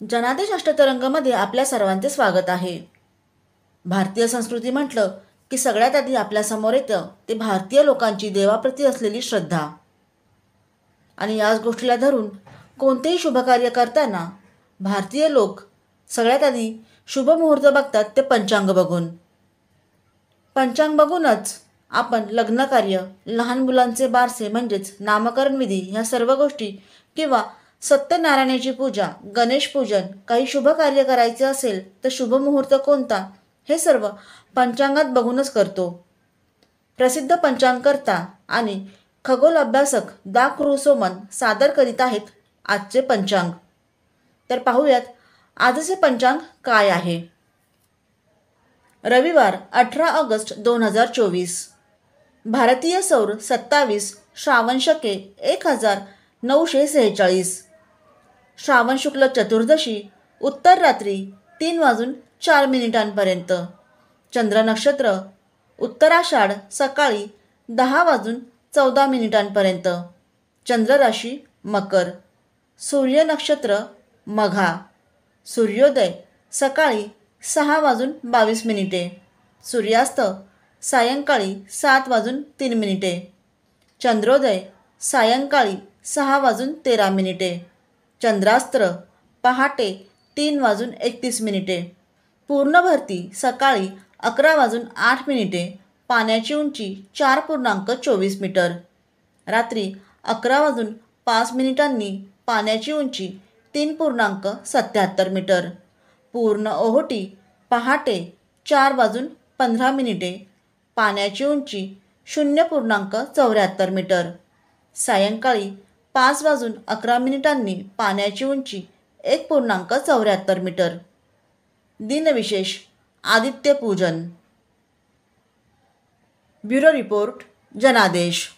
जनादेश अष्टतरंगमध्ये आपल्या सर्वांचे स्वागत आहे. भारतीय संस्कृती म्हटलं की सगळ्यात आधी आपल्यासमोर येतं ते भारतीय लोकांची देवाप्रती असलेली श्रद्धा. आणि याच गोष्टीला धरून कोणतेही शुभकार्य करताना भारतीय लोक सगळ्यात आधी शुभ मुहूर्त बघतात ते पंचांग बघून. पंचांग बघूनच आपण लग्नकार्य, लहान मुलांचे बारसे म्हणजेच नामकरण विधी ह्या सर्व गोष्टी किंवा सत्यनारायणाची पूजा, गणेश पूजन, काही शुभ कार्य करायचे असेल तर शुभ मुहूर्त कोणता हे सर्व पंचांगात बघूनच करतो. प्रसिद्ध पंचांगकर्ता आणि खगोल अभ्यासक दा क्रुसोमन सादर करीत आहेत आजचे पंचांग. तर पाहूयात आजचे पंचांग काय आहे. रविवार 18 ऑगस्ट 2024. भारतीय सौर 27, श्रावण शके 1946. श्रावण शुक्ल चतुर्दशी उत्तर रात्री 3:04 चंद्र नक्षत्र उत्तराषाढ सकाळी 10:14 चंद्र राशी मकर. सूर्य नक्षत्र मघा. सूर्योदय सकाळी 6:22 सूर्यास्त सायंकाळी 7:03 चंद्रोदय सायंकाळी 6:13 चंद्रास्त्र पहाटे 3:31 पूर्ण भरती सकाळी 11:08 पाण्याची उंची 4.24 मीटर. रात्री 11:05 पाण्याची उंची 3.77 मीटर. पूर्ण ओहोटी पहाटे 4:15 पाण्याची उंची 0.74 मीटर. सायंकाळी 5:11 पाण्याची उंची 1.74 मीटर. दिनविशेष आदित्य पूजन. ब्युरो रिपोर्ट जनादेश.